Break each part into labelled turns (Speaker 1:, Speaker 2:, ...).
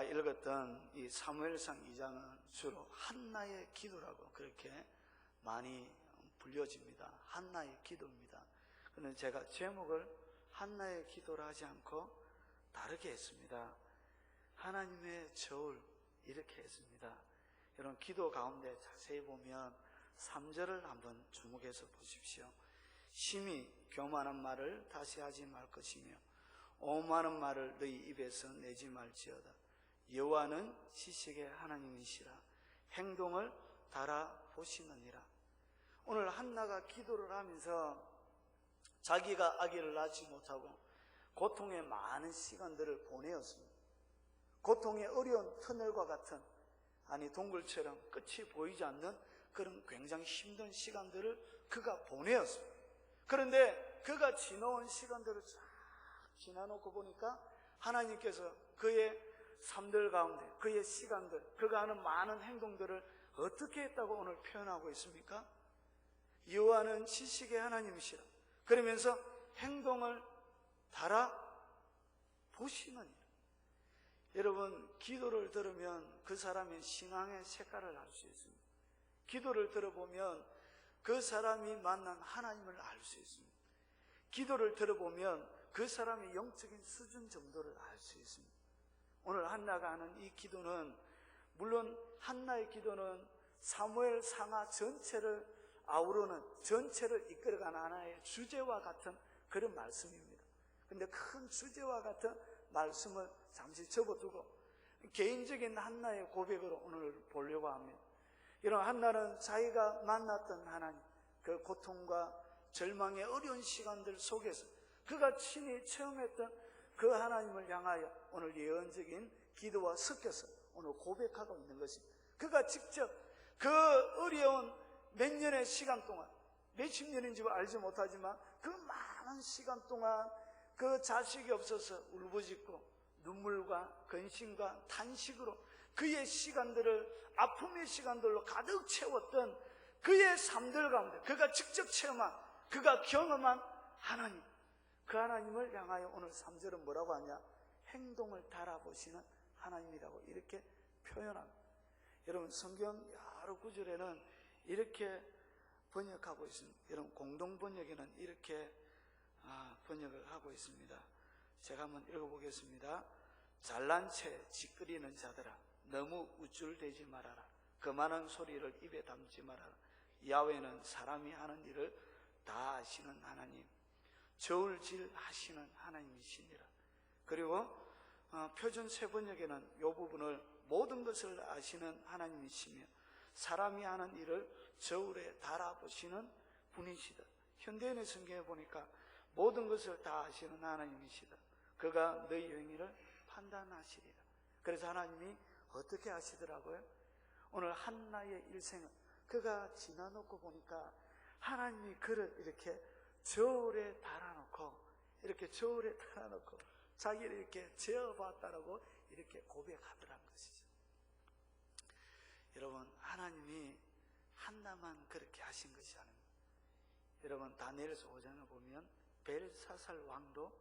Speaker 1: 읽었던 이 사무엘상 2장은 주로 한나의 기도라고 그렇게 많이 불려집니다. 한나의 기도입니다. 그런데 제가 제목을 한나의 기도를 하지 않고 다르게 했습니다. 하나님의 저울, 이렇게 했습니다. 여러분, 기도 가운데 자세히 보면 3절을 한번 주목해서 보십시오. 심히 교만한 말을 다시 하지 말 것이며 오만한 말을 너희 입에서 내지 말지어다. 여호와는 지식의 하나님이시라. 행동을 달아보시느니라. 오늘 한나가 기도를 하면서 자기가 아기를 낳지 못하고 고통의 많은 시간들을 보내었습니다. 고통의 어려운 터널과 같은, 동굴처럼 끝이 보이지 않는 그런 굉장히 힘든 시간들을 그가 보내었습니다. 그런데 그가 지나온 시간들을 쫙 지나놓고 보니까 하나님께서 그의 삶들 가운데, 그의 시간들, 그가 하는 많은 행동들을 어떻게 했다고 오늘 표현하고 있습니까? 여호와는 지식의 하나님이시라. 그러면서 행동을 달아보시느니라. 여러분, 기도를 들으면 그 사람의 신앙의 색깔을 알 수 있습니다. 기도를 들어보면 그 사람이 만난 하나님을 알 수 있습니다. 기도를 들어보면 그 사람의 영적인 수준 정도를 알 수 있습니다. 오늘 한나가 하는 이 기도는, 물론 한나의 기도는 사무엘 상하 전체를 아우르는, 전체를 이끌어가는 하나의 주제와 같은 그런 말씀입니다. 그런데 큰 주제와 같은 말씀을 잠시 접어두고 개인적인 한나의 고백으로 오늘 보려고 합니다. 이런 한나는 자기가 만났던 하나님, 그 고통과 절망의 어려운 시간들 속에서 그가 친히 체험했던 그 하나님을 향하여 오늘 예언적인 기도와 섞여서 오늘 고백하고 있는 것입니다. 그가 직접 그 어려운 몇 년의 시간 동안, 몇십 년인지 알지 못하지만 그 많은 시간 동안 그 자식이 없어서 울부짖고 눈물과 근심과 탄식으로 그의 시간들을 아픔의 시간들로 가득 채웠던 그의 삶들 가운데 그가 직접 체험한, 그가 경험한 하나님, 그 하나님을 향하여 오늘 3절은 뭐라고 하냐? 행동을 달아보시는 하나님이라고 이렇게 표현합니다. 여러분, 성경 여러 구절에는 이렇게 번역하고 있습니다. 여러분, 공동 번역에는 이렇게 번역을 하고 있습니다. 제가 한번 읽어보겠습니다. 잘난 채 짓거리는 자들아, 너무 우쭐대지 말아라. 그 많은 소리를 입에 담지 말아라. 야훼는 사람이 하는 일을 다 아시는 하나님, 저울질 하시는 하나님이시니라. 그리고 표준 세번역에는 이 부분을 모든 것을 아시는 하나님이시며 사람이 하는 일을 저울에 달아보시는 분이시다. 현대인의 성경에 보니까 모든 것을 다 아시는 하나님이시다. 그가 너희 행위를 판단하시리라. 그래서 하나님이 어떻게 하시더라고요? 오늘 한나의 일생을 그가 지나놓고 보니까 하나님이 그를 이렇게 저울에 달아놓고, 이렇게 저울에 달아놓고 자기를 이렇게 재어봤다라고 이렇게 고백하더란 것이죠. 여러분, 하나님이 한나만 그렇게 하신 것이 아닙니다. 여러분, 다니엘서 5장을 보면 벨사살 왕도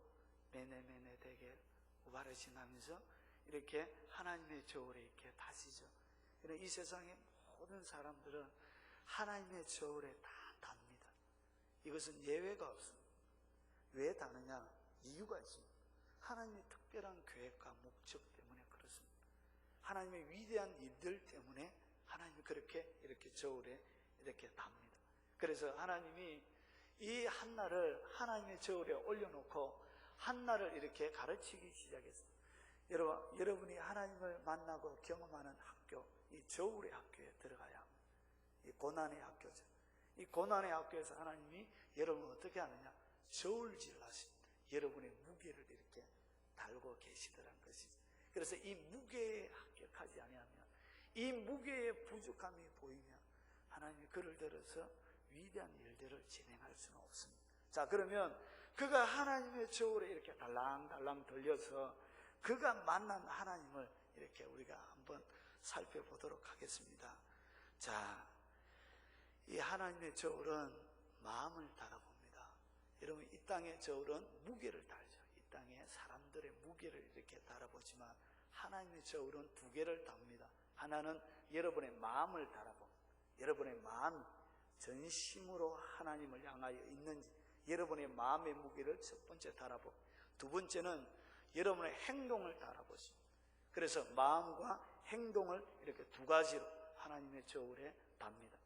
Speaker 1: 메네메네 대게 우바르신 하면서 이렇게 하나님의 저울에 이렇게 다시죠. 이 세상의 모든 사람들은 하나님의 저울에 다 답니다. 이것은 예외가 없습니다. 왜 다느냐? 이유가 있습니다. 하나님의 특별한 계획과 목적 때문에 그렇습니다. 하나님의 위대한 일들 때문에 하나님이 그렇게 이렇게 저울에 이렇게 답니다. 그래서 하나님이 이 한나를 하나님의 저울에 올려놓고 한나를 이렇게 가르치기 시작했어요. 여러분이 하나님을 만나고 경험하는 학교, 이 저울의 학교에 들어가야 합니다. 이 고난의 학교죠. 이 고난의 학교에서 하나님이 여러분을 어떻게 하느냐? 저울질 하십니다. 여러분의 무게를 이렇게 달고 계시더란 것이죠. 그래서 이 무게에 합격하지 아니하면, 이 무게의 부족함이 보이면 하나님이 그를 들어서 위대한 일들을 진행할 수는 없습니다. 자, 그러면 그가 하나님의 저울에 이렇게 달랑달랑 돌려서 그가 만난 하나님을 이렇게 우리가 한번 살펴보도록 하겠습니다. 자, 이 하나님의 저울은 마음을 달아봅니다. 여러분, 이 땅의 저울은 무게를 달죠. 이 땅에 사람들의 무게를 이렇게 달아보지만 하나님의 저울은 두 개를 답니다. 하나는 여러분의 마음을 달아보, 여러분의 마음이 전심으로 하나님을 향하여 있는지 여러분의 마음의 무게를 첫 번째 달아보, 두 번째는 여러분의 행동을 달아보십니다. 그래서 마음과 행동을 이렇게 두 가지로 하나님의 저울에 답니다.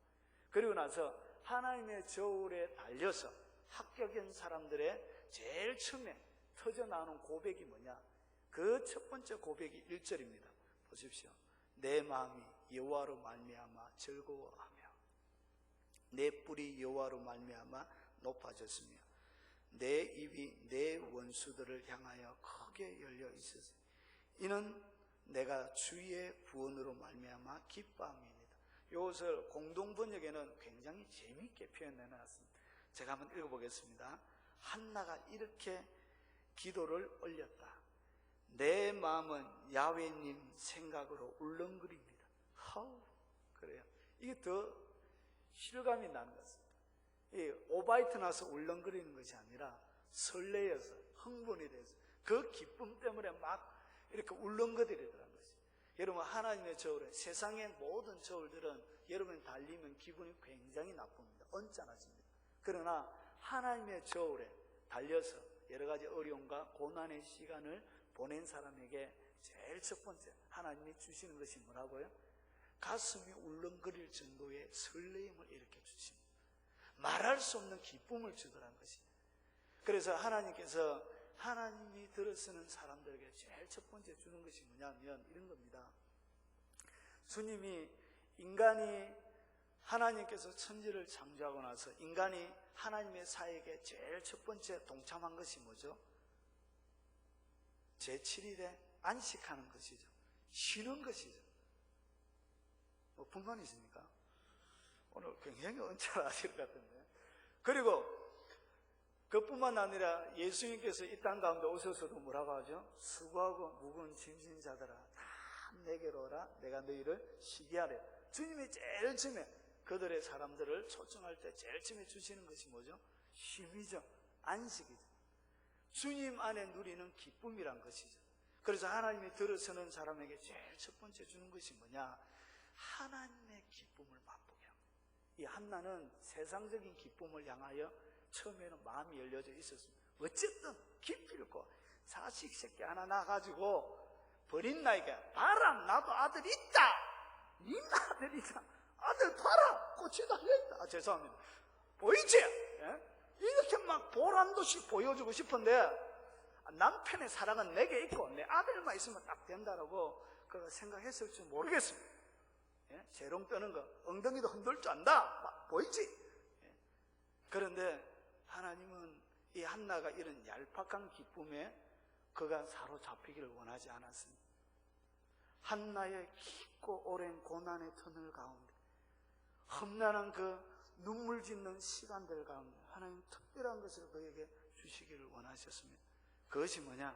Speaker 1: 그리고 나서 하나님의 저울에 달려서 합격한 사람들의 제일 처음에 터져나오는 고백이 뭐냐? 그 첫 번째 고백이 1절입니다. 보십시오. 내 마음이 여호와로 말미암아 즐거워하며 내 뿔이 여호와로 말미암아 높아졌으며 내 입이 내 원수들을 향하여 크게 열려 있었으니 이는 내가 주의 구원으로 말미암아 기뻐함이니이다. 이것을 공동번역에는 굉장히 재미있게 표현해 놨습니다. 제가 한번 읽어보겠습니다. 한나가 이렇게 기도를 올렸다. 내 마음은 야훼님 생각으로 울렁거립니다. 그래요. 이게 더 실감이 나는 것 같습니다. 이 오바이트 나서 울렁거리는 것이 아니라 설레어서 흥분이 돼서 그 기쁨 때문에 막 이렇게 울렁거리더라는 것이. 여러분, 하나님의 저울에 세상의 모든 저울들은 여러분이 달리면 기분이 굉장히 나쁩니다. 언짢아집니다. 그러나 하나님의 저울에 달려서 여러 가지 어려움과 고난의 시간을 보낸 사람에게 제일 첫 번째 하나님이 주시는 것이 뭐라고요? 가슴이 울렁거릴 정도의 설레임을 일으켜 주십니다. 말할 수 없는 기쁨을 주더란 것입니다. 그래서 하나님께서 하나님이 들어서는 사람들에게 제일 첫 번째 주는 것이 뭐냐면 이런 겁니다. 주님이 인간이 하나님께서 천지를 창조하고 나서 인간이 하나님의 사역에 제일 첫 번째 동참한 것이 뭐죠? 제7일에 안식하는 것이죠. 쉬는 것이죠. 뭐 불만 있습니까? 오늘 굉장히 언짢아하실 것 같은데. 그리고 그뿐만 아니라 예수님께서 이 땅 가운데 오셔서도 뭐라고 하죠? 수고하고 무거운 짐진 자들아 다 내게로 오라 내가 너희를 쉬게 하래. 주님이 제일 처음에 그들의 사람들을 초청할 때 제일 처음에 주시는 것이 뭐죠? 쉼이죠. 안식이죠. 주님 안에 누리는 기쁨이란 것이죠. 그래서 하나님이 들어서는 사람에게 제일 첫 번째 주는 것이 뭐냐? 하나님의 기쁨을 맛보게 합니다. 이 한나는 세상적인 기쁨을 향하여 처음에는 마음이 열려져 있었습니다. 어쨌든 깊이 있고 자식 새끼 하나 낳아가지고 버린 나이가 봐라 나도 아들 있다. 니 아들이다. 아들 봐라 꽃이 달려있다. 죄송합니다. 보이지? 예? 이렇게 막 보란듯이 보여주고 싶은데 남편의 사랑은 내게 있고 내 아들만 있으면 딱 된다라고 그걸 생각했을 줄 모르겠습니다. 예? 재롱 떠는 거 엉덩이도 흔들 줄 안다. 막 보이지? 예? 그런데 하나님은 이 한나가 이런 얄팍한 기쁨에 그가 사로잡히기를 원하지 않았습니다. 한나의 깊고 오랜 고난의 터널 가운데 험난한 그 눈물 짓는 시간들 가운데 하나님 특별한 것을 그에게 주시기를 원하셨습니다. 그것이 뭐냐?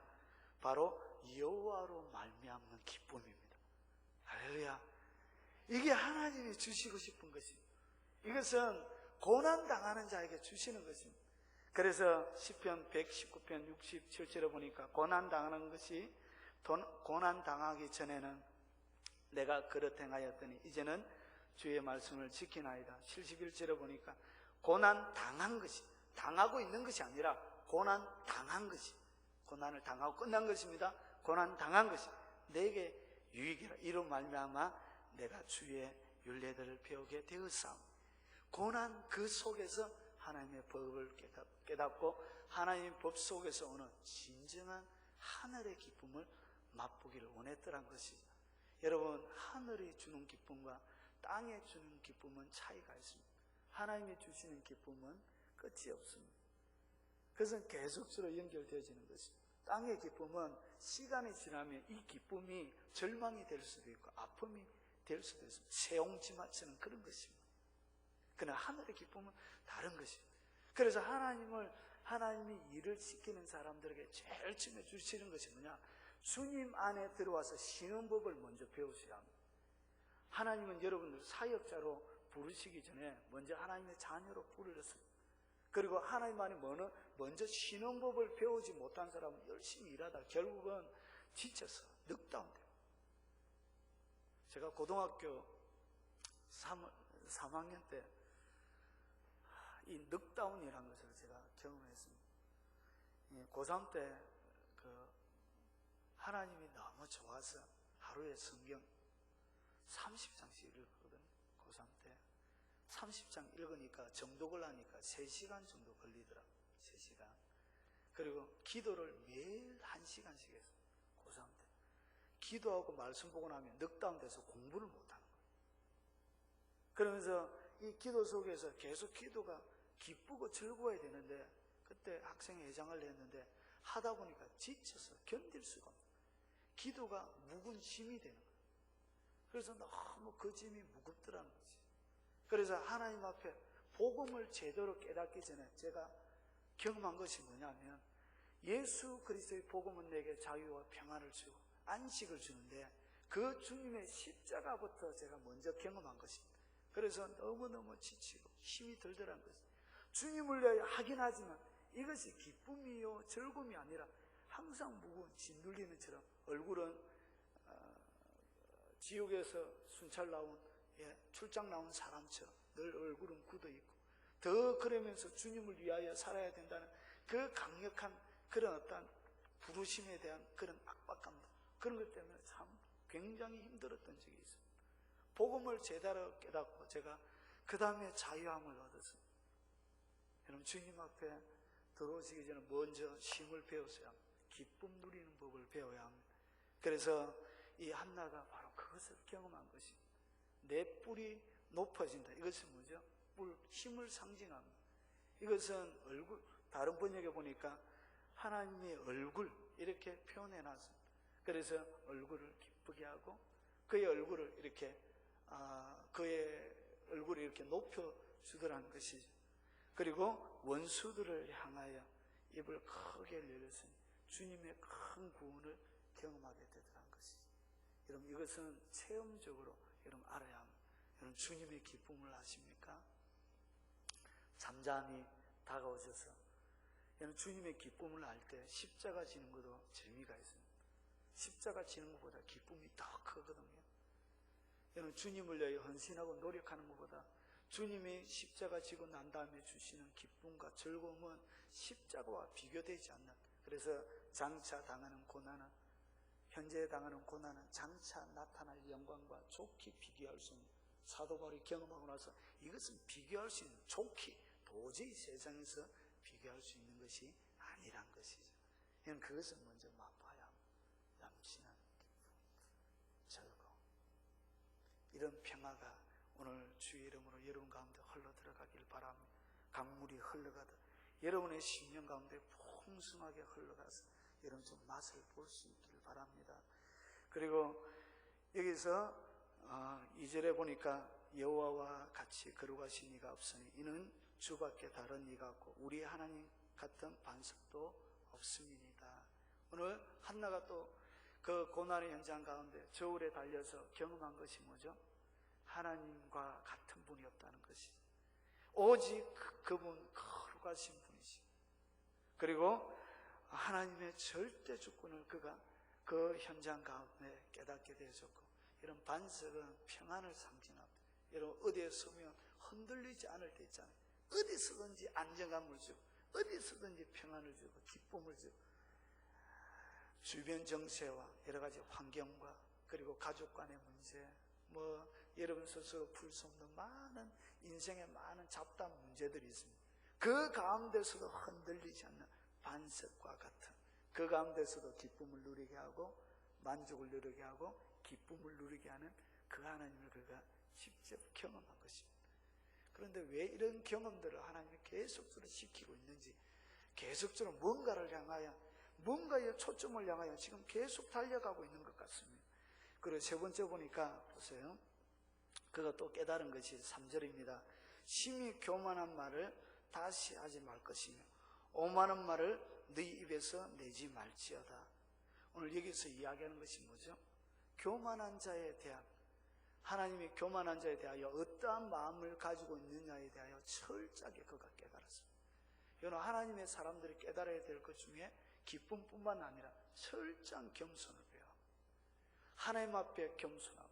Speaker 1: 바로 여호와로 말미암는 기쁨입니다. 할렐루야. 이게 하나님이 주시고 싶은 것입니다. 이것은 고난당하는 자에게 주시는 것입니다. 그래서 시편 119편 67절에 보니까 고난당하는 것이 고난당하기 전에는 내가 그릇 행하였더니 이제는 주의 말씀을 지키나이다. 71절에 보니까 고난당한 것이 당하고 있는 것이 아니라 고난당한 것이 고난을 당하고 끝난 것입니다. 고난당한 것이 내게 유익이라. 이로 말미암아 내가 주의 율례들을 배우게 되었사오니 고난 그 속에서 하나님의 법을 깨닫고 하나님의 법 속에서 오는 진정한 하늘의 기쁨을 맛보기를 원했더란 것이죠. 여러분, 하늘이 주는 기쁨과 땅에 주는 기쁨은 차이가 있습니다. 하나님이 주시는 기쁨은 끝이 없습니다. 그것은 계속적으로 연결되어지는 것입니다. 땅의 기쁨은 시간이 지나면 이 기쁨이 절망이 될 수도 있고 아픔이 될 수도 있습니다. 세옹지마처럼 그런 것입니다. 그러나 하늘의 기쁨은 다른 것입니다. 그래서 하나님이 일을 시키는 사람들에게 제일 처음에 주시는 것이 뭐냐? 주님 안에 들어와서 쉬는 법을 먼저 배우셔야 합니다. 하나님은 여러분들 사역자로 부르시기 전에 먼저 하나님의 자녀로 부르셨습니다. 그리고 하나님 안에 먼저 쉬는 법을 배우지 못한 사람은 열심히 일하다 결국은 지쳐서 넉다운돼요. 제가 고등학교 3학년 때 이 넉다운이라는 것을 제가 경험했습니다. 고3 때 하나님이 너무 좋아서 하루에 성경 30장씩 읽었거든요. 고3 때 30장 읽으니까 정독을 하니까 3시간 정도 걸리더라고요. 3시간. 그리고 기도를 매일 1시간씩 했어요. 고3 때. 기도하고 말씀 보고 나면 넉다운 돼서 공부를 못하는 거예요. 그러면서 이 기도 속에서 계속 기도가 기쁘고 즐거워야 되는데, 그때 학생회장을 했는데 하다 보니까 지쳐서 견딜 수가 없어요. 기도가 묵은 짐이 되는 거예요. 그래서 너무 그 짐이 무겁더라는 거지. 그래서 하나님 앞에 복음을 제대로 깨닫기 전에 제가 경험한 것이 뭐냐면, 예수 그리스도의 복음은 내게 자유와 평안을 주고 안식을 주는데 그 주님의 십자가부터 제가 먼저 경험한 것입니다. 그래서 너무너무 지치고 힘이 들더라는 것입니다. 주님을 위하여 하긴 하지만 이것이 기쁨이요 즐거움이 아니라 항상 무거운 짓눌리는 처럼, 얼굴은 지옥에서 순찰 나온 출장 나온 사람처럼 늘 얼굴은 굳어있고, 더 그러면서 주님을 위하여 살아야 된다는 그 강력한 그런 어떤 부르심에 대한 그런 압박감들, 그런 것 때문에 참 굉장히 힘들었던 적이 있습니다. 복음을 제대로 깨닫고 제가 그 다음에 자유함을 얻었습니다. 여러분, 주님 앞에 들어오시기 전에 먼저 쉼을 배웠어야 합니다. 기쁨 누리는 법을 배워야 합니다. 그래서 이 한나가 바로 그것을 경험한 것입니다. 내 뿔이 높아진다. 이것은 뭐죠? 뿔, 힘을 상징합니다. 이것은 얼굴, 다른 번역에 보니까 하나님의 얼굴 이렇게 표현해 놨습니다. 그래서 얼굴을 기쁘게 하고 그의 얼굴을 이렇게 그의 얼굴을 이렇게 높여 주더라는 것이죠. 그리고 원수들을 향하여 입을 크게 열렸으니 주님의 큰 구원을 경험하게 되더라는 것이죠. 여러분, 이것은 체험적으로 여러분 알아야 합니다. 여러분, 주님의 기쁨을 아십니까? 잠잠히 다가오셔서 여러분, 주님의 기쁨을 알 때 십자가 지는 것도 재미가 있습니다. 십자가 지는 것보다 기쁨이 더 크거든요. 여러분, 주님을 위해 헌신하고 노력하는 것보다 주님이 십자가 지고 난 다음에 주시는 기쁨과 즐거움은 십자가와 비교되지 않는, 그래서 장차 당하는 고난은, 현재 당하는 고난은 장차 나타날 영광과 좋게 비교할 수 있는, 사도 바울이 경험하고 나서 이것은 비교할 수 있는, 좋게 도저히 세상에서 비교할 수 있는 것이 아니란 것이죠. 그것을 먼저 맛봐야 합니다. 남친한 기쁨, 즐거움. 이런 평화가 오늘 주의 이름으로 여러분 가운데 흘러 들어가길 바랍니다. 강물이 흘러가듯 여러분의 심령 가운데 풍성하게 흘러가서 여러분 좀 맛을 볼 수 있길 바랍니다. 그리고 여기서 2절에 보니까 여호와와 같이 거룩하신 이가 없으니 이는 주밖에 다른 이가 없고 우리 하나님 같은 반석도 없음이니이다. 오늘 한나가 또 그 고난의 현장 가운데 저울에 달려서 경험한 것이 뭐죠? 하나님과 같은 분이 없다는 것이죠. 오직 그분 거룩하신 분이지. 그리고 하나님의 절대 주권을 그가 그 현장 가운데 깨닫게 되었고, 이런 반석은 평안을 상징합니다. 여러분, 어디에 서면 흔들리지 않을 때 있잖아요. 어디서든지 안정감을 주고 어디서든지 평안을 주고 기쁨을 주고, 주변 정세와 여러 가지 환경과 그리고 가족 간의 문제, 여러분 스스로 풀 수 없는 많은 인생의 많은 잡다한 문제들이 있습니다. 그 가운데서도 흔들리지 않는 반석과 같은, 그 가운데서도 기쁨을 누리게 하고 만족을 누리게 하고 기쁨을 누리게 하는 그 하나님을 그가 직접 경험한 것입니다. 그런데 왜 이런 경험들을 하나님이 계속적으로 시키고 있는지, 계속적으로 뭔가를 향하여, 뭔가에 초점을 향하여 지금 계속 달려가고 있는 것 같습니다. 그리고 세 번째 보니까 보세요. 그가 또 깨달은 것이 3절입니다. 심히 교만한 말을 다시 하지 말 것이며 오만한 말을 너희 입에서 내지 말지어다. 오늘 여기서 이야기하는 것이 뭐죠? 교만한 자에 대한, 하나님이 교만한 자에 대하여 어떠한 마음을 가지고 있느냐에 대하여 철저하게 그가 깨달았습니다. 여러분, 하나님의 사람들이 깨달아야 될 것 중에 기쁨뿐만 아니라 철저한 겸손을 배워. 하나님 앞에 겸손하고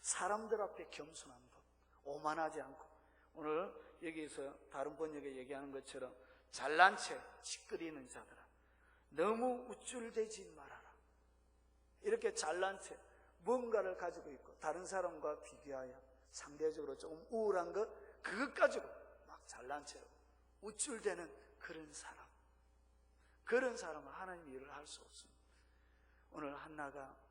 Speaker 1: 사람들 앞에 겸손한 법, 오만하지 않고, 오늘 여기서 다른 번역에 얘기하는 것처럼 잘난 채 찌끄리는 자들아, 너무 우쭐대지 말아라. 이렇게 잘난 채 뭔가를 가지고 있고 다른 사람과 비교하여 상대적으로 조금 우울한 것, 그것 가지고 막 잘난 채로 우쭐대는 그런 사람은 하나님의 일을 할 수 없습니다. 오늘 한나가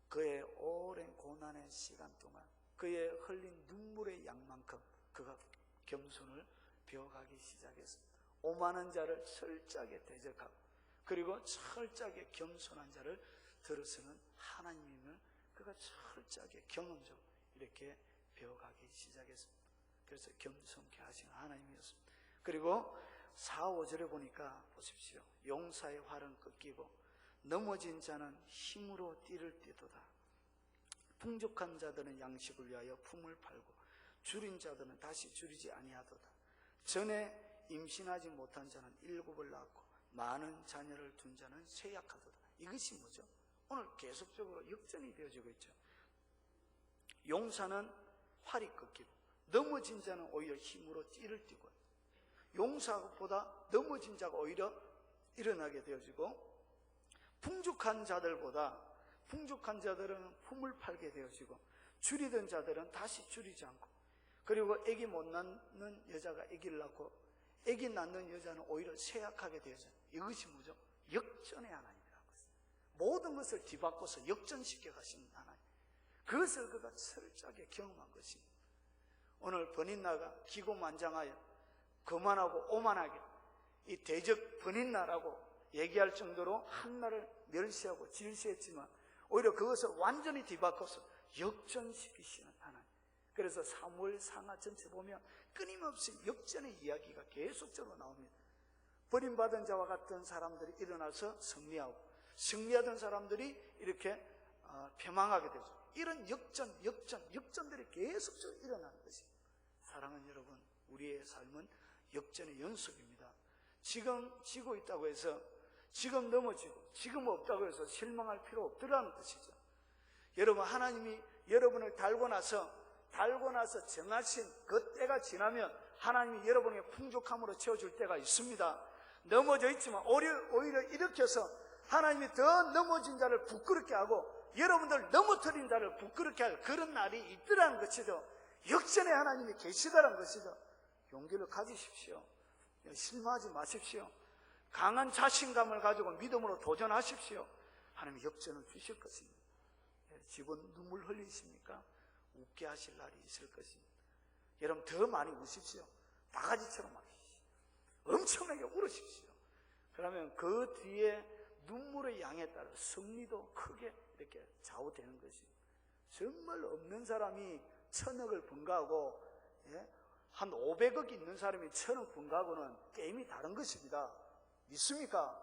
Speaker 1: 그의 오랜 고난의 시간 동안 그의 흘린 눈물의 양만큼 그가 겸손을 배워가기 시작했습니다. 오만한 자를 철저하게 대적하고, 그리고 철저하게 겸손한 자를 들어서는 하나님임을 그가 철저하게 경험적으로 이렇게 배워가기 시작했습니다. 그래서 겸손케 하시는 하나님이었습니다. 그리고 4, 5절에 보니까 보십시오. 용사의 활은 꺾이고 넘어진 자는 힘으로 띠를 띠도다. 풍족한 자들은 양식을 위하여 품을 팔고 줄인 자들은 다시 줄이지 아니하도다. 전에 임신하지 못한 자는 7을 낳고 많은 자녀를 둔 자는 쇠약하도다. 이것이 뭐죠? 오늘 계속적으로 역전이 되어지고 있죠. 용사는 활이 꺾이고 넘어진 자는 오히려 힘으로 띠를 띠고, 용사보다 넘어진 자가 오히려 일어나게 되어지고, 풍족한 자들은 품을 팔게 되어지고, 줄이던 자들은 다시 줄이지 않고, 그리고 아기 못 낳는 여자가 아기를 낳고 아기 낳는 여자는 오히려 쇠약하게 되어져요. 이것이 뭐죠? 역전의 하나님이라는 것입니다. 모든 것을 뒤바꿔서 역전시켜 가시는 하나님, 그것을 그가 철저하게 경험한 것입니다. 오늘 버닌나가 기고만장하여 거만하고 오만하게 이 대적 버닌나라고 얘기할 정도로 한나를 멸시하고 질시했지만, 오히려 그것을 완전히 뒤바꿔서 역전시키시는 하나님. 그래서 사무엘 상하 전체 보면 끊임없이 역전의 이야기가 계속적으로 나옵니다. 버림받은 자와 같은 사람들이 일어나서 승리하던 사람들이 이렇게 패망하게 되죠. 이런 역전들이 계속적으로 일어나는 것입니다. 사랑하는 여러분, 우리의 삶은 역전의 연속입니다. 지금 지고 있다고 해서, 지금 넘어지고 지금 없다고 해서 실망할 필요 없더라는 것이죠. 여러분, 하나님이 여러분을 달고 나서 정하신 그 때가 지나면 하나님이 여러분의 풍족함으로 채워줄 때가 있습니다. 넘어져 있지만 오히려 일으켜서 하나님이 더 넘어진 자를 부끄럽게 하고 여러분들 넘어뜨린 자를 부끄럽게 할 그런 날이 있더라는 것이죠. 역전의 하나님이 계시다는 것이죠. 용기를 가지십시오. 실망하지 마십시오. 강한 자신감을 가지고 믿음으로 도전하십시오. 하나님이 역전을 주실 것입니다. 지금 눈물 흘리십니까? 웃게 하실 날이 있을 것입니다. 여러분, 더 많이 우십시오. 바가지처럼 막 엄청나게 울으십시오. 그러면 그 뒤에 눈물의 양에 따라 승리도 크게 이렇게 좌우되는 것입니다. 정말 없는 사람이 1000억을 번가하고 한 500억 있는 사람이 1000억 번가하고는 게임이 다른 것입니다. 믿습니까?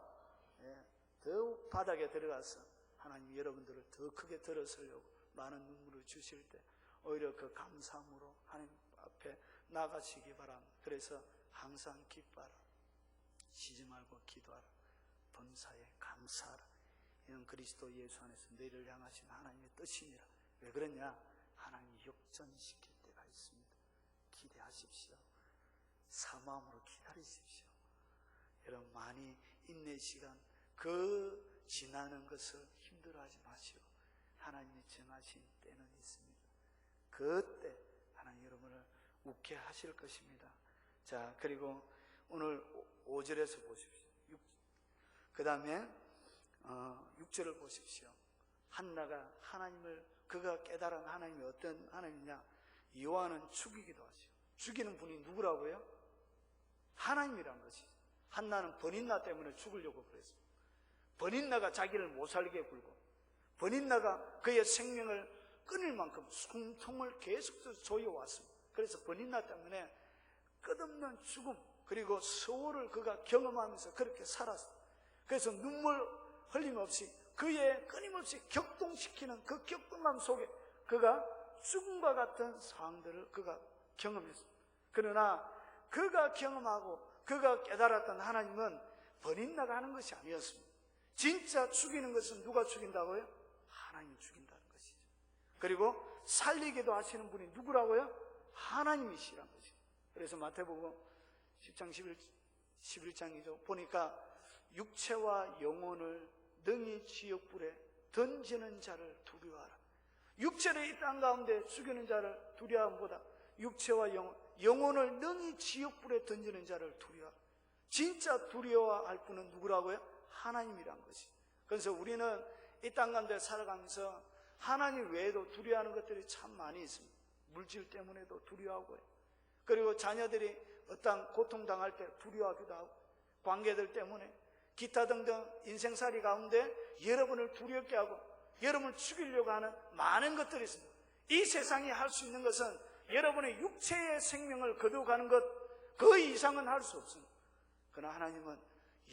Speaker 1: 더욱 바닥에 들어가서 하나님 여러분들을 더 크게 들어서려고 많은 눈물을 주실 때 오히려 그 감사함으로 하나님 앞에 나가시기 바랍니다. 그래서 항상 기뻐하라, 쉬지 말고 기도하라, 범사에 감사하라. 이는 그리스도 예수 안에서 너희를 향하신 하나님의 뜻이니라. 왜 그러냐? 하나님이 역전시킬 때가 있습니다. 기대하십시오. 사마음으로 기다리십시오. 여러분, 많이 인내 시간 그 지나는 것을 힘들어하지 마시오. 하나님이 정하신 때는 있습니다. 그때 하나님 여러분을 웃게 하실 것입니다. 자, 그리고 오늘 5절에서 보십시오. 그 다음에 6절을 보십시오. 한나가 하나님을, 그가 깨달은 하나님이 어떤 하나님이냐? 여호와는 죽이기도 하시오. 죽이는 분이 누구라고요? 하나님이란 것이죠. 한나는 버닌나 때문에 죽으려고 그랬습니다. 버닌나가 자기를 못 살게 굴고, 버닌나가 그의 생명을 끊을 만큼 숨통을 계속해서 조여왔습니다. 그래서 버닌나 때문에 끝없는 죽음, 그리고 수호를 그가 경험하면서 그렇게 살았습니다. 그래서 눈물 흘림없이 그의 끊임없이 격동시키는 그 격동감 속에 그가 죽음과 같은 상황들을 그가 경험했습니다. 그러나 그가 경험하고 그가 깨달았던 하나님은 버닌나가 하는 것이 아니었습니다. 진짜 죽이는 것은 누가 죽인다고요? 하나님이 죽인다는 것이죠. 그리고 살리기도 하시는 분이 누구라고요? 하나님이시란 거지. 그래서 마태복음 10장 11장이죠. 보니까 육체와 영혼을 능히 지옥불에 던지는 자를 두려워하라. 육체를 이 땅 가운데 죽이는 자를 두려워함보다 육체와 영혼을 능히 지옥불에 던지는 자를 두려워하라. 진짜 두려워할 분은 누구라고요? 하나님이란 것이. 그래서 우리는 이 땅 가운데 살아가면서 하나님 외에도 두려워하는 것들이 참 많이 있습니다. 물질 때문에도 두려워하고요. 그리고 자녀들이 어떤 고통당할 때 두려워하기도 하고, 관계들 때문에 기타 등등 인생살이 가운데 여러분을 두렵게 하고 여러분을 죽이려고 하는 많은 것들이 있습니다. 이 세상이 할 수 있는 것은 여러분의 육체의 생명을 거두어가는 것, 그 이상은 할 수 없습니다. 그러나 하나님은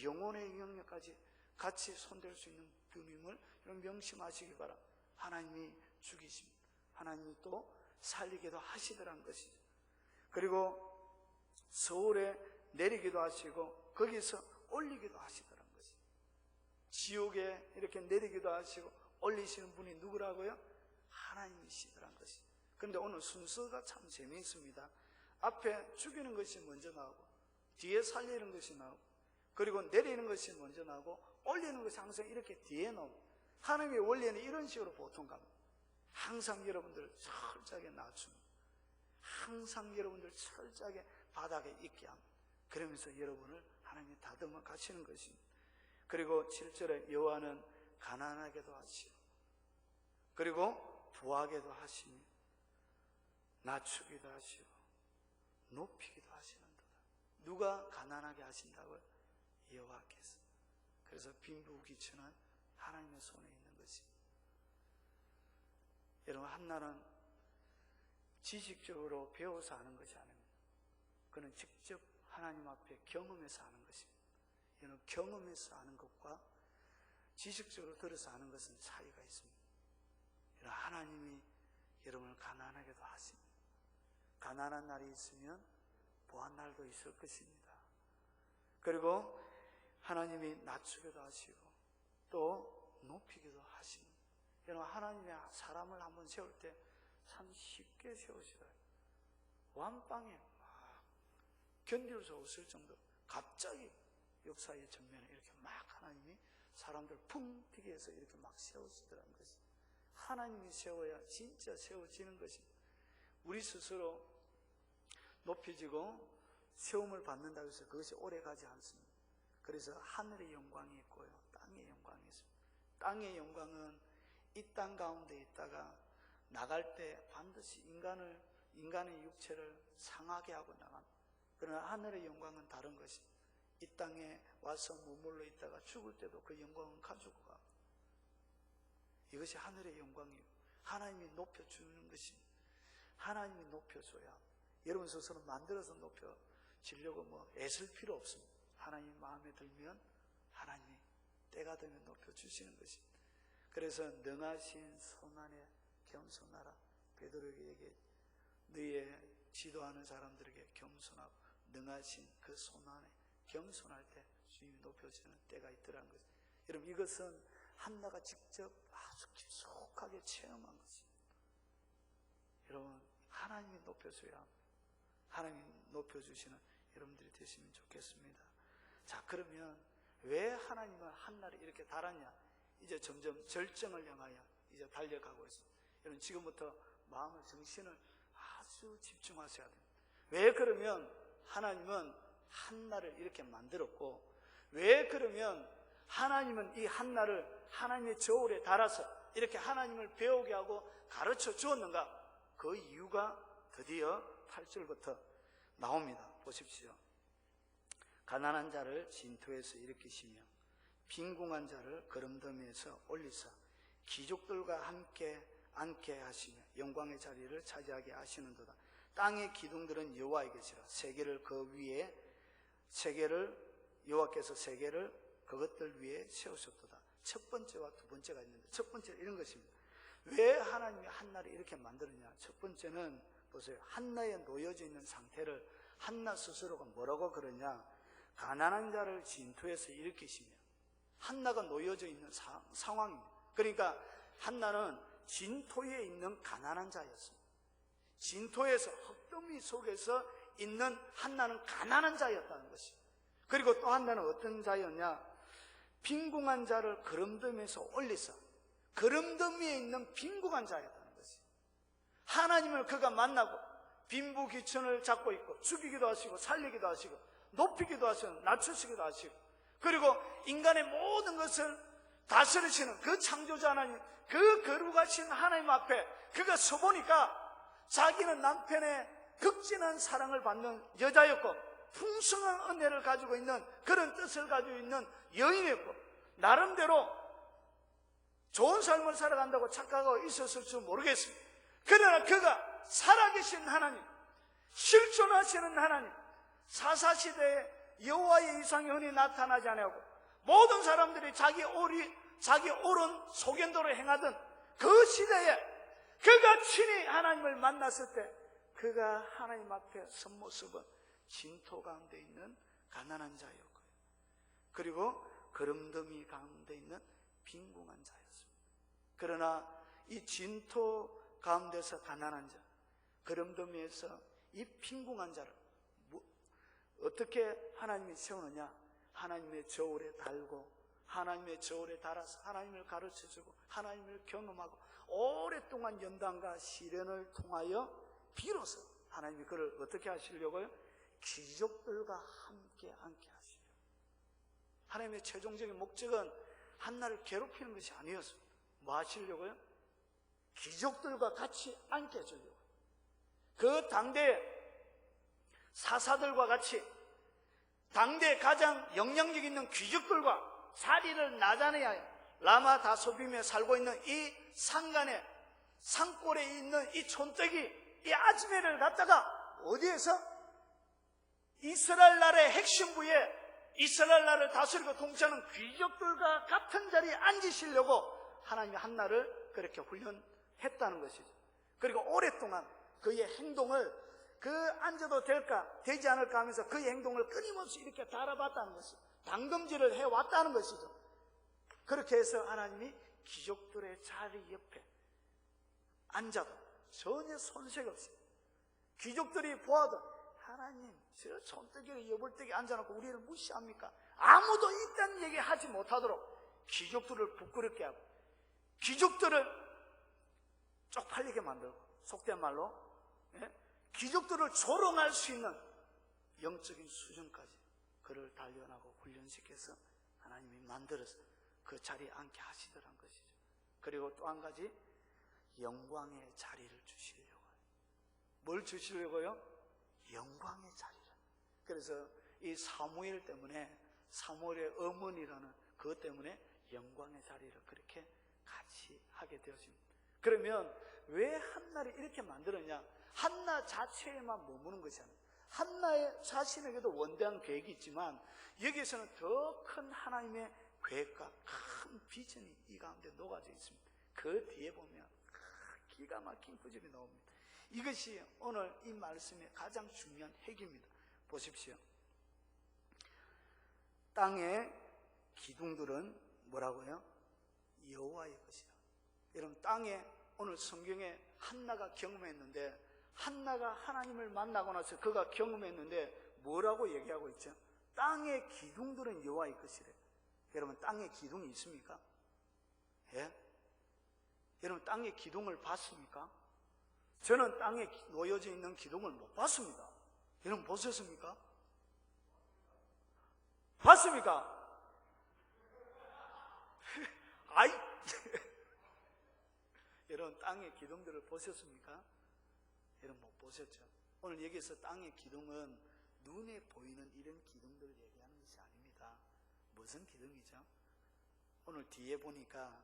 Speaker 1: 영혼의 영역까지 같이 손댈 수 있는 분임을 명심하시기 바랍니다. 하나님이 죽이십니다. 하나님이 또 살리기도 하시더란 것이죠. 그리고 서울에 내리기도 하시고 거기서 올리기도 하시더란 것이죠. 지옥에 이렇게 내리기도 하시고 올리시는 분이 누구라고요? 하나님이시더란 것이죠. 그런데 오늘 순서가 참 재미있습니다. 앞에 죽이는 것이 먼저 나오고 뒤에 살리는 것이 나오고 그리고 내리는 것이 먼저 나오고 올리는 것이 항상 이렇게 뒤에 나옵니다. 하나님의 원리는 이런 식으로 보통 갑니다. 항상 여러분들 철저하게 낮춥니다. 항상 여러분들 철저하게 바닥에 있게 합니다. 그러면서 여러분을 하나님이 다듬어 가시는 것입니다. 그리고 7절에 여호와는 가난하게도 하시고 그리고 부하게도 하시며 낮추기도 하시고 높이기도 하시는도다. 누가 가난하게 하신다고요? 여호와께서. 그래서 빈부귀천은 하나님의 손에 있는 것입니다. 여러분, 한나는 지식적으로 배워서 하는 것이 아닙니다. 그는 직접 하나님 앞에 경험해서 하는 것입니다. 여러분, 경험해서 하는 것과 지식적으로 들어서 하는 것은 차이가 있습니다. 여러분, 하나님이 여러분을 가난하게도 하십니다. 가난한 날이 있으면 부한 날도 있을 것입니다. 그리고 하나님이 낮추기도 하시고 또 높이기도 하십니다. 여러분, 하나님이 사람을 한번 세울 때 참 쉽게 세우시더라고요. 완빵에 막 견딜 수 없을 정도로 갑자기 역사의 전면에 이렇게 막 하나님이 사람들 풍 튀게 해서 이렇게 막 세우시더라는 것입니다. 하나님이 세워야 진짜 세워지는 것입니다. 우리 스스로 높여지고 세움을 받는다고 해서 그것이 오래 가지 않습니다. 그래서 하늘의 영광이 있고요, 땅의 영광이 있습니다. 땅의 영광은 이 땅 가운데 있다가 나갈 때 반드시 인간의 육체를 상하게 하고 나갑니다. 그러나 하늘의 영광은 다른 것입니다. 이 땅에 와서 머물러 있다가 죽을 때도 그 영광은 가지고 갑니다. 이것이 하늘의 영광이고 하나님이 높여주는 것입니다. 하나님이 높여줘야 여러분 스스로 만들어서 높여지려고 애쓸 필요 없습니다. 하나님 마음에 들면 하나님이 때가 되면 높여주시는 것입니다. 그래서 능하신 손 안에 겸손하라. 베드로에게 얘기해, 너의 지도하는 사람들에게 겸손하고 능하신 그 손 안에 겸손할 때 주님이 높여주는 때가 있더라는 것입니다. 여러분, 이것은 한나가 직접 아주 깊숙하게 체험한 것입니다. 여러분, 하나님이 높여줘야 하나님이 높여주시는 여러분들이 되시면 좋겠습니다. 자, 그러면 왜 하나님은 한나를 이렇게 달았냐? 이제 점점 절정을 향하여 이제 달려가고 있습니다. 여러분, 지금부터 마음을, 정신을 아주 집중하셔야 됩니다. 왜 그러면 하나님은 한나를 이렇게 만들었고, 왜 그러면 하나님은 이 한나를 하나님의 저울에 달아서 이렇게 하나님을 배우게 하고 가르쳐 주었는가? 그 이유가 드디어 8절부터 나옵니다. 보십시오. 가난한 자를 진토에서 일으키시며 빈궁한 자를 거름더미에서 올리사 귀족들과 함께 앉게 하시며 영광의 자리를 차지하게 하시는도다. 땅의 기둥들은 여호와의 것이라. 세계를 그 위에 여호와께서 세계를 그것들 위에 세우셨도다. 첫 번째와 두 번째가 있는데, 첫 번째는 이런 것입니다. 왜 하나님이 한나를 이렇게 만들었냐? 첫 번째는 보세요. 한나에 놓여져 있는 상태를 한나 스스로가 뭐라고 그러냐? 가난한 자를 진토에서 일으키시며, 한나가 놓여져 있는 상황입니다. 그러니까 한나는 진토에 있는 가난한 자였습니다. 진토에서 흙더미 속에서 있는 한나는 가난한 자였다는 것입니다. 그리고 또 한나는 어떤 자였냐? 빈궁한 자를 거름더미에서 올리사 거름더미에 있는 빈궁한 자였다는 것입니다. 하나님을 그가 만나고 빈부귀천을 잡고 있고 죽이기도 하시고 살리기도 하시고 높이기도 하시고 낮추시기도 하시고 그리고 인간의 모든 것을 다스리시는 그 창조자 하나님, 그 거룩하신 하나님 앞에 그가 서보니까 자기는 남편의 극진한 사랑을 받는 여자였고 풍성한 은혜를 가지고 있는 그런 뜻을 가지고 있는 여인이었고 나름대로 좋은 삶을 살아간다고 착각하고 있었을 줄 모르겠습니다. 그러나 그가 살아계신 하나님, 실존하시는 하나님, 사사시대에 여호와의 이상이 흔히 나타나지 아니하고 모든 사람들이 자기 옳은 소견대로 행하던 그 시대에 그가 친히 하나님을 만났을 때 그가 하나님 앞에 선 모습은 진토 가운데 있는 가난한 자였고요. 그리고 거름더미 가운데 있는 빈궁한 자였습니다. 그러나 이 진토 가운데서 가난한 자, 거름더미에서 이 빈궁한 자를 어떻게 하나님이 세우느냐? 하나님의 저울에 달고 하나님의 저울에 달아서 하나님을 가르쳐주고 하나님을 경험하고 오랫동안 연단과 시련을 통하여 비로소 하나님이 그를 어떻게 하시려고요? 귀족들과 함께 앉게 하시려고. 하나님의 최종적인 목적은 한나를 괴롭히는 것이 아니었습니다. 뭐 하시려고요? 귀족들과 같이 앉게 해주려고. 그 당대의 사사들과 같이 당대 가장 영향력 있는 귀족들과 자리를 나눠야 해요. 라마 다소빔에 살고 있는 이 산간에 산골에 있는 이 촌뜨기 이 아즈메를 갖다가 어디에서 이스라엘 나라의 핵심부에 이스라엘 나라를 다스리고 통치하는 귀족들과 같은 자리에 앉으시려고 하나님이 한나를 그렇게 훈련했다는 것이죠. 그리고 오랫동안 그의 행동을 앉아도 될까 되지 않을까 하면서 그의 행동을 끊임없이 이렇게 달아봤다는 것이죠. 당금질을 해왔다는 것이죠. 그렇게 해서 하나님이 귀족들의 자리 옆에 앉아도 전혀 손색 없이 귀족들이 보아도 하나님 저 촌뜨기에 여벌뜨기 앉아놓고 우리를 무시합니까? 아무도 이딴 얘기 하지 못하도록 귀족들을 부끄럽게 하고 귀족들을 쪽팔리게 만들고 속된 말로 귀족들을 조롱할 수 있는 영적인 수준까지 그를 단련하고 훈련시켜서 하나님이 만들어서 그 자리에 앉게 하시더란 것이죠. 그리고 또 한 가지 영광의 자리를 주시려고요. 뭘 주시려고요? 영광의 자리를. 그래서 이 사무엘 때문에 사무엘의 어머니라는 그것 때문에 영광의 자리를 그렇게 같이 하게 되었습니다. 그러면 왜 한나를 이렇게 만들었냐? 한나 자체에만 머무는 것이 아니에요. 한나의 자신에게도 원대한 계획이 있지만 여기에서는 더 큰 하나님의 계획과 큰 비전이 이 가운데 녹아져 있습니다. 그 뒤에 보면 기가 막힌 구절이 나옵니다. 이것이 오늘 이 말씀의 가장 중요한 핵입니다. 보십시오. 땅의 기둥들은 뭐라고요? 여호와의 것이라. 여러분 땅에 오늘 성경에 한나가 경험했는데 한나가 하나님을 만나고 나서 그가 경험했는데 뭐라고 얘기하고 있죠? 땅의 기둥들은 여호와의 것이래. 여러분 땅에 기둥이 있습니까? 예? 여러분 땅에 기둥을 봤습니까? 저는 땅에 놓여져 있는 기둥을 못 봤습니다. 여러분 보셨습니까? 봤습니까? 아이 여러분 땅의 기둥들을 보셨습니까? 여러분 못 보셨죠? 오늘 여기서 땅의 기둥은 눈에 보이는 이런 기둥들을 얘기하는 것이 아닙니다. 무슨 기둥이죠? 오늘 뒤에 보니까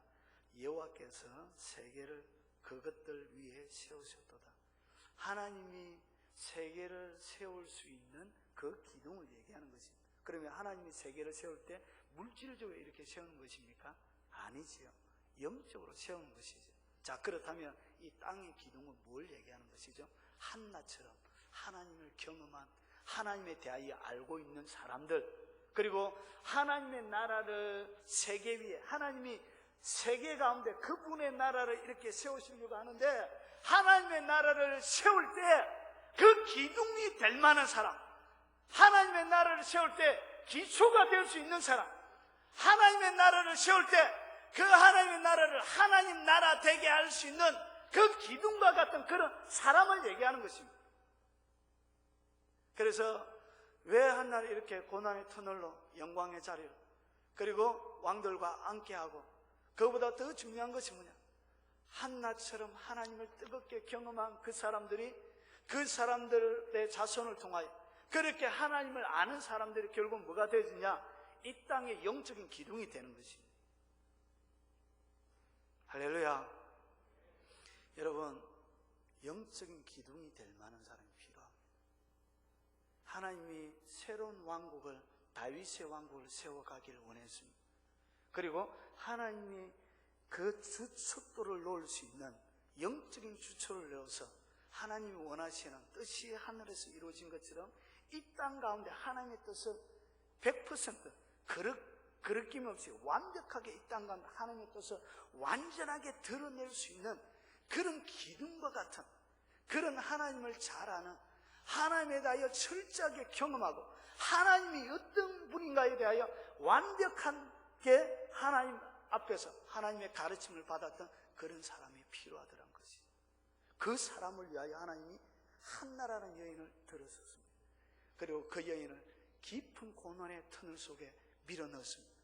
Speaker 1: 여호와께서 세계를 그것들 위에 세우셨도다. 하나님이 세계를 세울 수 있는 그 기둥을 얘기하는 것입니다. 그러면 하나님이 세계를 세울 때 물질적으로 이렇게 세우는 것입니까? 아니지요. 영적으로 세우는 것이죠. 자, 그렇다면 이 땅의 기둥은 뭘 얘기하는 것이죠? 한나처럼 하나님을 경험한, 하나님에 대하여 알고 있는 사람들, 그리고 하나님의 나라를 세계 위에 하나님이 세계 가운데 그분의 나라를 이렇게 세우시려고 하는데, 하나님의 나라를 세울 때 그 기둥이 될 만한 사람, 하나님의 나라를 세울 때 기초가 될 수 있는 사람, 하나님의 나라를 세울 때 그 하나님의 나라를 하나님 나라 되게 할 수 있는 그 기둥과 같은 그런 사람을 얘기하는 것입니다. 그래서 왜 한날 이렇게 고난의 터널로 영광의 자리를, 그리고 왕들과 함께 하고, 그보다 더 중요한 것이 뭐냐, 한나처럼 하나님을 뜨겁게 경험한 그 사람들이, 그 사람들의 자손을 통하여 그렇게 하나님을 아는 사람들이 결국 뭐가 되느냐, 이 땅의 영적인 기둥이 되는 것입니다. 할렐루야. 여러분, 영적인 기둥이 될 만한 사람이 필요합니다. 하나님이 새로운 왕국을, 다윗의 왕국을 세워가기를 원했습니다. 그리고 하나님이 그 주춧돌을 놓을 수 있는 영적인 주초를 넣어서 하나님이 원하시는 뜻이 하늘에서 이루어진 것처럼 이 땅 가운데 하나님의 뜻을 100% 그릇김 없이 완벽하게 이 땅 가운데 하나님의 뜻을 완전하게 드러낼 수 있는 그런 기둥과 같은, 그런 하나님을 잘 아는, 하나님에 대하여 철저하게 경험하고 하나님이 어떤 분인가에 대하여 완벽하게 하나님 앞에서 하나님의 가르침을 받았던 그런 사람이 필요하더란 것이. 그 사람을 위하여 하나님이 한나라는 여인을 들어섰습니다. 그리고 그 여인을 깊은 고난의 터널 속에 밀어넣었습니다.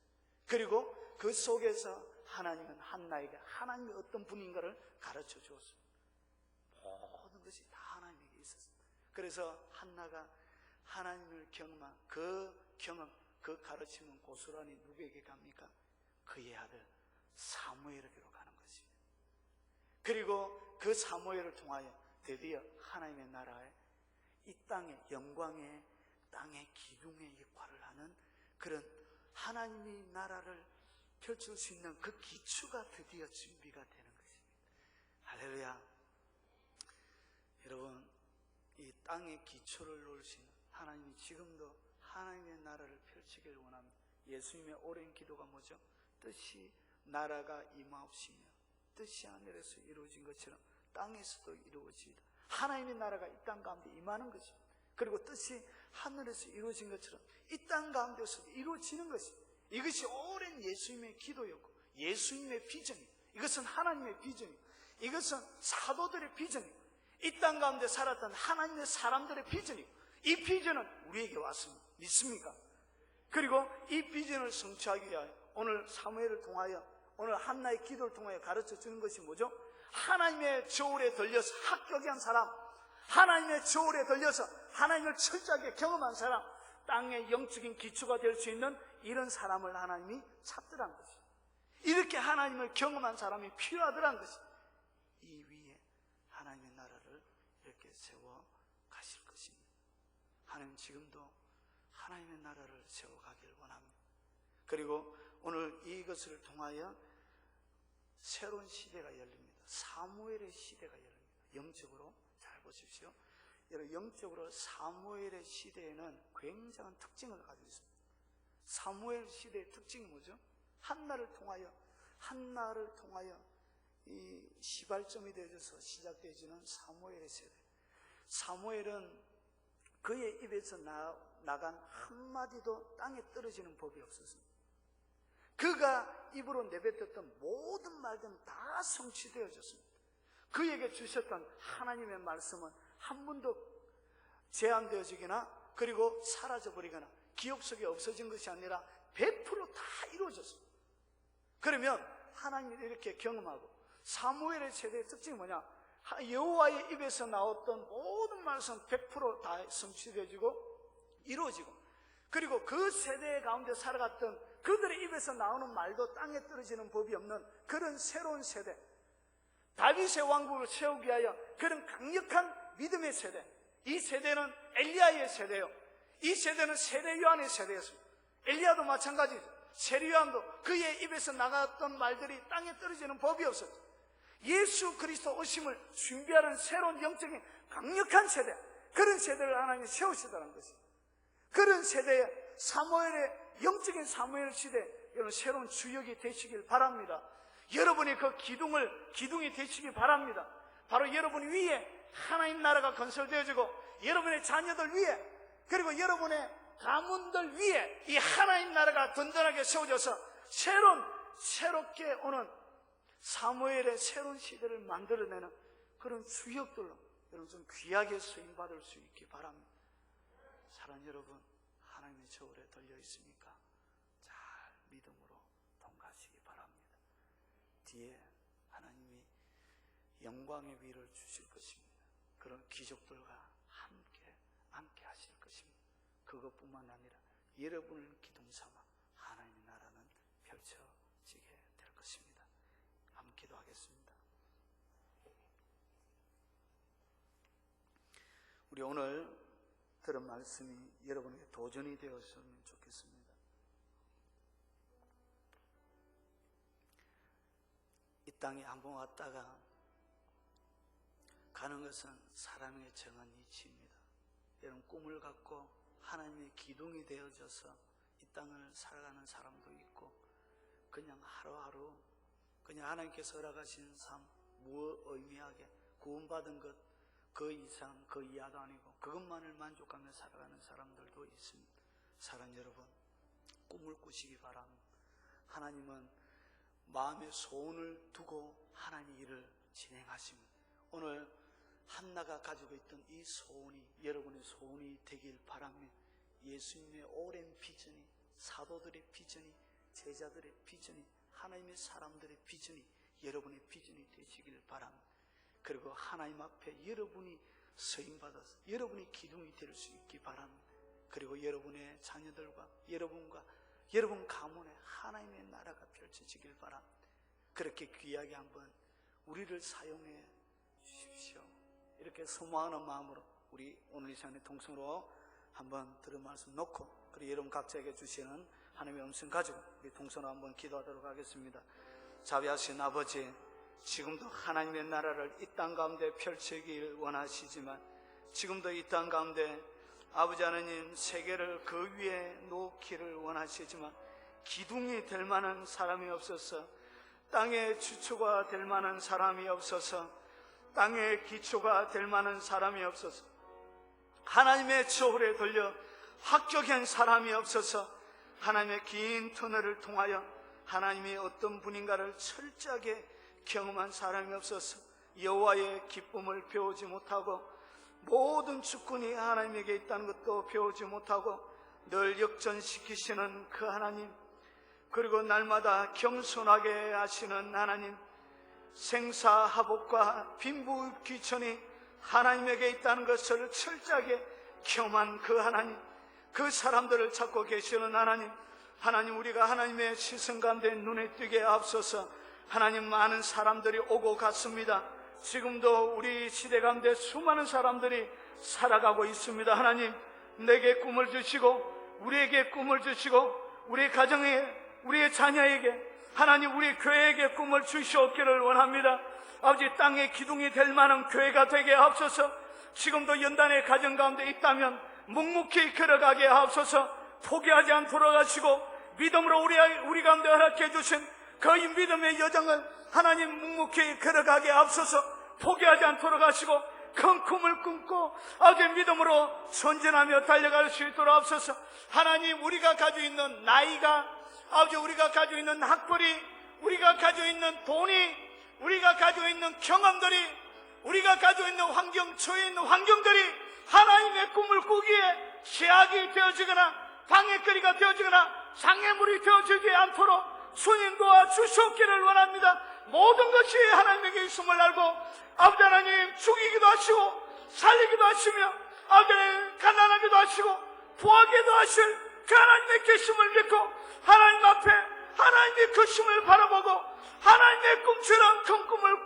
Speaker 1: 그리고 그 속에서 하나님은 한나에게 하나님이 어떤 분인가를 가르쳐 주었습니다. 모든 것이 다 하나님에게 있었습니다. 그래서 한나가 하나님을 경험한 그 경험, 그 가르침은 고스란히 누구에게 갑니까? 그의 아들 사무엘에게로 가는 것입니다. 그리고 그 사무엘을 통하여 드디어 하나님의 나라에, 이 땅의 영광의 땅의 기둥의 역할을 하는 그런 하나님의 나라를 펼칠 수 있는 그 기초가 드디어 준비가 되는 것입니다. 할렐루야. 여러분, 이 땅의 기초를 놓을 수 있는 하나님이 지금도 하나님의 나라를 펼치기를 원합니다. 예수님의 오랜 기도가 뭐죠? 뜻이 나라가 임하옵시며 뜻이 하늘에서 이루어진 것처럼 땅에서도 이루어지이다. 하나님의 나라가 이 땅 가운데 임하는 것입니다. 그리고 뜻이 하늘에서 이루어진 것처럼 이 땅 가운데서도 이루어지는 것입니다. 이것이 오랜 예수님의 기도였고 예수님의 비전이고, 이것은 하나님의 비전이고, 이것은 사도들의 비전이고, 이 땅 가운데 살았던 하나님의 사람들의 비전이고, 이 비전은 우리에게 왔습니다. 믿습니까? 그리고 이 비전을 성취하기 위하여 오늘 사무엘을 통하여, 오늘 한나의 기도를 통하여 가르쳐 주는 것이 뭐죠? 하나님의 저울에 들려서 합격한 사람, 하나님의 저울에 들려서 하나님을 철저하게 경험한 사람, 땅의 영적인 기초가 될 수 있는 이런 사람을 하나님이 찾더란 것이, 이렇게 하나님을 경험한 사람이 필요하더란 것이, 이 위에 하나님의 나라를 이렇게 세워 가실 것입니다. 하나님 지금도 하나님의 나라를 세워가기를 원합니다. 그리고 오늘 이것을 통하여 새로운 시대가 열립니다. 사무엘의 시대가 열립니다. 영적으로 잘 보십시오. 여러분, 영적으로 사무엘의 시대에는 굉장한 특징을 가지고 있습니다. 사무엘 시대의 특징이 뭐죠? 한나를 통하여 이 시발점이 되어져서 시작되어지는 사무엘의 세대. 사무엘은 그의 입에서 나간 한마디도 땅에 떨어지는 법이 없었습니다. 그가 입으로 내뱉었던 모든 말들은 다 성취되어졌습니다. 그에게 주셨던 하나님의 말씀은 한 번도 제한되어지거나 그리고 사라져버리거나 기억 속에 없어진 것이 아니라 100% 다 이루어졌습니다. 그러면 하나님을 이렇게 경험하고, 사무엘의 세대의 특징이 뭐냐? 여호와의 입에서 나왔던 모든 말씀 100% 다 성취되어지고 이루어지고, 그리고 그 세대 가운데 살아갔던 그들의 입에서 나오는 말도 땅에 떨어지는 법이 없는 그런 새로운 세대, 다윗의 왕국을 세우기 위하여 그런 강력한 믿음의 세대, 이 세대는 엘리야의 세대요. 이 세대는 세례 요한의 세대였습니다. 엘리야도 마찬가지죠. 세례 요한도 그의 입에서 나갔던 말들이 땅에 떨어지는 법이 없었죠. 예수 그리스도 오심을 준비하는 새로운 영적인 강력한 세대, 그런 세대를 하나님이 세우시다는 것입니다. 그런 세대에 사무엘의 영적인 사무엘 시대, 여러분 새로운 주역이 되시길 바랍니다. 여러분이 그 기둥이 되시기 바랍니다. 바로 여러분 위에 하나님 나라가 건설되어지고 여러분의 자녀들 위에 그리고 여러분의 가문들 위에 이 하나님 나라가 든든하게 세워져서 새롭게 오는 사무엘의 새로운 시대를 만들어내는 그런 주역들로 여러분 좀 귀하게 쓰임받을 수 있기 바랍니다. 사랑하는 여러분, 하나님의 저울에 들려 있습니까? 잘 믿음으로 통과하시기 바랍니다. 뒤에 하나님이 영광의 위를 주실 것입니다. 그런 기적들과 함께 하실 것입니다. 그것뿐만 아니라 여러분을 기둥 삼아 하나님의 나라는 펼쳐지게 될 것입니다. 한번 기도하겠습니다. 우리 오늘 들은 말씀이 여러분에게 도전이 되었으면 좋겠습니다. 이 땅에 한번 왔다가 가는 것은 사람에게 정한 이치입니다. 여러분 꿈을 갖고 하나님의 기둥이 되어져서 이 땅을 살아가는 사람도 있고 그냥 하루하루 그냥 하나님께서 허락하신 삶 무의미하게 구원받은 것 그 이상 그 이하도 아니고 그것만을 만족하며 살아가는 사람들도 있습니다. 사랑하는 여러분, 꿈을 꾸시기 바랍니다. 하나님은 마음에 소원을 두고 하나님의 일을 진행하십니다. 오늘 한나가 가지고 있던 이 소원이 여러분의 소원이 되길 바랍니다. 예수님의 오랜 비전이, 사도들의 비전이, 제자들의 비전이, 하나님의 사람들의 비전이 여러분의 비전이 되시길 바랍니다. 그리고 하나님 앞에 여러분이 쓰임받아서 여러분이 기둥이 될 수 있기 바랍니다. 그리고 여러분의 자녀들과 여러분 가문에 하나님의 나라가 펼쳐지길 바랍니다. 그렇게 귀하게 한번 우리를 사용해 주십시오. 이렇게 소망하는 마음으로 우리 오늘 이 시간에 통성으로 한번 들은 말씀 놓고 그리고 여러분 각자에게 주시는 하나님의 음성 가지고 우리 통성으로 한번 기도하도록 하겠습니다. 자비하신 아버지, 지금도 하나님의 나라를 이 땅 가운데 펼치길 원하시지만 지금도 이 땅 가운데 아버지 하나님 세계를 그 위에 놓기를 원하시지만 기둥이 될 만한 사람이 없어서 땅의 주초가 될 만한 사람이 없어서 땅의 기초가 될 만한 사람이 없어서 하나님의 저울에 돌려 합격한 사람이 없어서 하나님의 긴 터널을 통하여 하나님이 어떤 분인가를 철저하게 경험한 사람이 없어서 여호와의 기쁨을 배우지 못하고 모든 주권이 하나님에게 있다는 것도 배우지 못하고 늘 역전시키시는 그 하나님, 그리고 날마다 겸손하게 하시는 하나님, 생사하복과 빈부귀천이 하나님에게 있다는 것을 철저하게 경험한 그 하나님, 그 사람들을 찾고 계시는 하나님, 하나님 우리가 하나님의 시선 가운데 눈에 띄게 앞서서 하나님 많은 사람들이 오고 갔습니다. 지금도 우리 시대 가운데 수많은 사람들이 살아가고 있습니다. 하나님 내게 꿈을 주시고 우리에게 꿈을 주시고 우리 가정에 우리의 자녀에게 하나님 우리 교회에게 꿈을 주시옵기를 원합니다. 아버지 땅의 기둥이 될 만한 교회가 되게 하옵소서. 지금도 연단의 가정 가운데 있다면 묵묵히 걸어가게 하옵소서. 포기하지 않도록 하시고 믿음으로 우리 가운데 허락해 주신 그 믿음의 여정을 하나님 묵묵히 걸어가게 하옵소서. 포기하지 않도록 하시고 큰 꿈을 꿈고 아버지 믿음으로 전진하며 달려갈 수 있도록 하옵소서. 하나님 우리가 가지고 있는 나이가 아버지 우리가 가지고 있는 학벌이 우리가 가지고 있는 돈이 우리가 가지고 있는 경험들이 우리가 가지고 있는 환경 처해 있는 환경들이 하나님의 꿈을 꾸기에 제약이 되어지거나 방해거리가 되어지거나 장애물이 되어지지 않도록 주님 도와주시옵기를 원합니다. 모든 것이 하나님에게 있음을 알고 아버지 하나님 죽이기도 하시고 살리기도 하시며 아버지 가난하기도 하시고 부하게도 하실 그 하나님의 계심을 믿고 하나님 앞에 하나님의 크심을 바라보고 하나님의 꿈처럼 큰 꿈을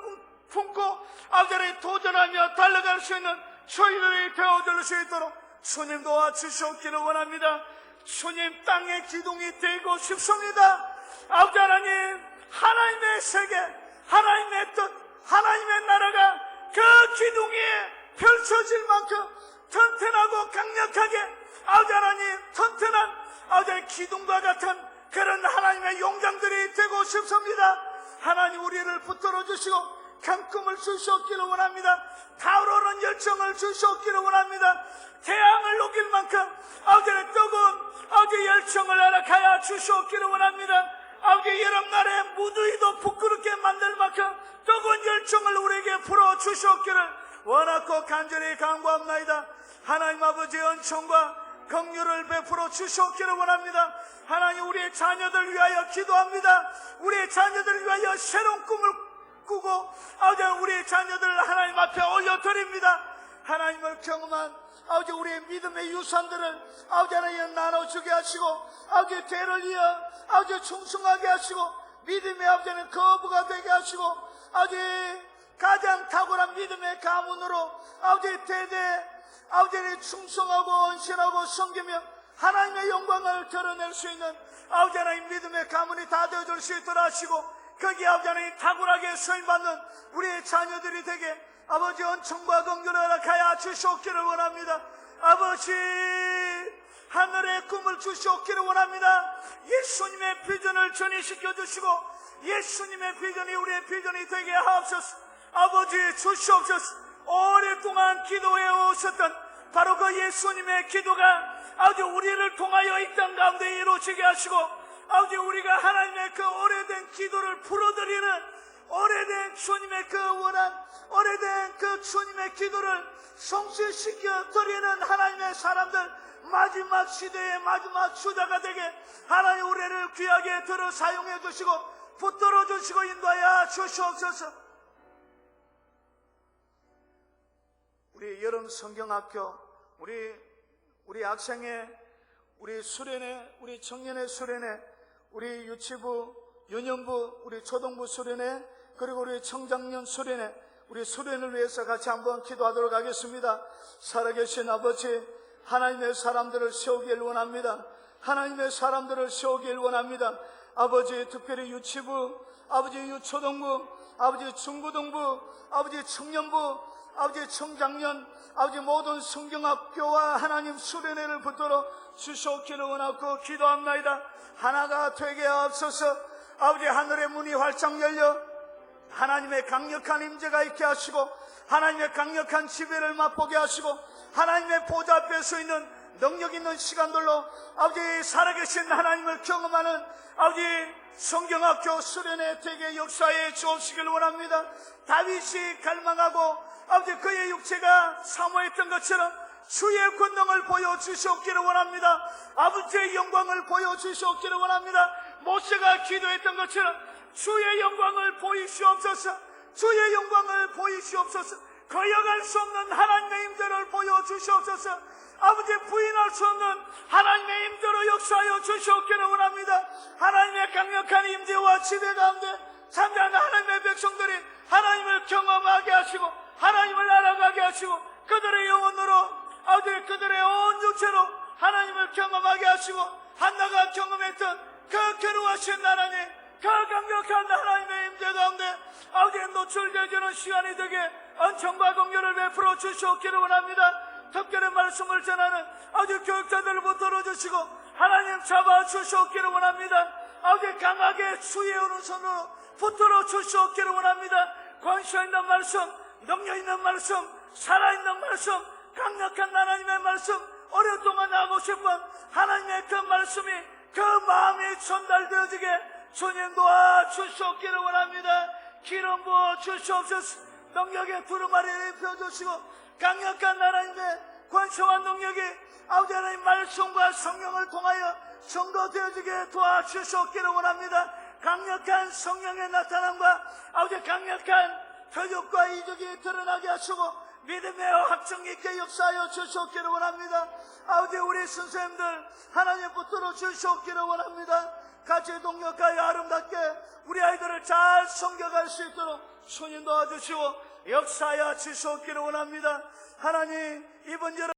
Speaker 1: 품고 아버지 하나님 도전하며 달려갈 수 있는 저희들이 되어줄 수 있도록 주님 도와주시옵기를 원합니다. 주님 땅의 기둥이 되고 싶습니다. 아버지 하나님 하나님의 세계 하나님의 뜻 하나님의 나라가 그 기둥 위에 펼쳐질 만큼 튼튼하고 강력하게 아버지 하나님 튼튼한 아버지 기둥과 같은 그런 하나님의 용장들이 되고 싶습니다. 하나님 우리를 붙들어 주시고 큰 꿈을 주시옵기를 원합니다. 타오르는 열정을 주시옵기를 원합니다. 태양을 녹일 만큼 아버지의 뜨거운 아버지 열정을 허락하여 주시옵기를 원합니다. 아버지 여름날에 무더위도 부끄럽게 만들 만큼 뜨거운 열정을 우리에게 불어 주시옵기를 원하고 간절히 간구합나이다. 하나님 아버지의 은총과 긍휼을 베풀어 주시옵기를 원합니다. 하나님 우리의 자녀들 위하여 기도합니다. 우리의 자녀들 위하여 새로운 꿈을 꾸고 아버지 우리의 자녀들을 하나님 앞에 올려드립니다. 하나님을 경험한 아버지 우리의 믿음의 유산들을 아버지 하나님 나눠주게 하시고 아버지 대를 이어 아버지 충성하게 하시고 믿음의 아버지는 거부가 되게 하시고 아버지 가장 탁월한 믿음의 가문으로 아버지 대대 아버지를 충성하고 헌신하고 섬기며 하나님의 영광을 드러낼 수 있는 아버지 하나님 믿음의 가문이 다 되어줄 수 있도록 하시고 거기에 아버지 하나님 탁월하게 수임받는 우리의 자녀들이 되게 아버지 은총과 긍휼을 허락하여 주시옵기를 원합니다. 아버지 하늘의 꿈을 주시옵기를 원합니다. 예수님의 비전을 전이시켜 주시고 예수님의 비전이 우리의 비전이 되게 하옵소서. 아버지 주시옵소서. 오랫동안 기도해 오셨던 바로 그 예수님의 기도가 아버지 우리를 통하여 이 땅 가운데 이루어지게 하시고 아버지 우리가 하나님의 그 오래된 기도를 풀어드리는 오래된 주님의 그 원한 오래된 그 주님의 기도를 성취시켜 드리는 하나님의 사람들 마지막 시대의 마지막 주자가 되게 하나님 우리를 귀하게 들어 사용해 주시고 붙들어 주시고 인도하여 주시옵소서. 우리 여름 성경학교 우리 학생회 우리 수련회 우리 청년회 수련회 우리 유치부 유년부 우리 초등부 수련회 그리고 우리 청장년 수련회 우리 수련을 위해서 같이 한번 기도하도록 하겠습니다. 살아계신 아버지 하나님의 사람들을 세우길 원합니다. 하나님의 사람들을 세우길 원합니다. 아버지 특별히 유치부 아버지 유초등부 아버지 중고등부 아버지 청년부 아버지 청장년 아버지 모든 성경학교와 하나님 수련회를 붙들어 주시옵기를 원하고 기도합나이다. 하나가 되게 하옵소서. 아버지 하늘의 문이 활짝 열려 하나님의 강력한 임재가 있게 하시고 하나님의 강력한 지배를 맛보게 하시고 하나님의 보좌 앞에 서 있는 능력 있는 시간들로 아버지 살아계신 하나님을 경험하는 아버지 성경학교 수련회 되게 역사에 주옵시길 원합니다. 다윗이 갈망하고 아버지 그의 육체가 사모했던 것처럼 주의 권능을 보여주시옵기를 원합니다. 아버지의 영광을 보여주시옵기를 원합니다. 모세가 기도했던 것처럼 주의 영광을 보이시옵소서. 주의 영광을 보이시옵소서. 거역할 수 없는 하나님의 임재를 보여주시옵소서. 아버지 부인할 수 없는 하나님의 임재로 역사하여 주시옵기를 원합니다. 하나님의 강력한 임재와 지배 가운데 참여하는 하나님의 백성들이 하나님을 경험하게 하시고 하나님을 알아가게 하시고 그들의 영혼으로 아버지 그들의 온 육체로 하나님을 경험하게 하시고 한나가 경험했던 그 괴로워하신 하나님 그 강력한 하나님의 임재 가운데 아버지의 노출되어지는 시간이 되게 은총과 긍휼을 베풀어 주시옵기를 원합니다. 특별히 말씀을 전하는 아버지 교육자들을 붙들어 주시고 하나님 잡아 주시옵기를 원합니다. 아버지 강하게 주의 오른손으로 붙들어 주시옵기를 원합니다. 권세 있는 말씀 능력 있는 말씀 살아있는 말씀 강력한 하나님의 말씀 오랫동안 하고 싶은 하나님의 그 말씀이 그 마음이 전달되어지게 주님 도와주시옵기를 원합니다. 기름 부어 주시옵소서. 능력의 두루마리를 입혀주시고 강력한 하나님의 권세와 능력이 아버지 하나님 말씀과 성령을 통하여 증거되어지게 도와주시옵기를 원합니다. 강력한 성령의 나타남과 아버지 강력한 표적과 이적이 드러나게 하시고 믿음의 확증 있게 역사하여 주시옵기를 원합니다. 아버지 우리 선생님들 하나님 붙들어 주시옵기를 원합니다. 같이 동력하여 아름답게 우리 아이들을 잘 섬겨갈 수 있도록 주님 도와주시고 역사하여 주시옵기를 원합니다. 하나님 이번 여름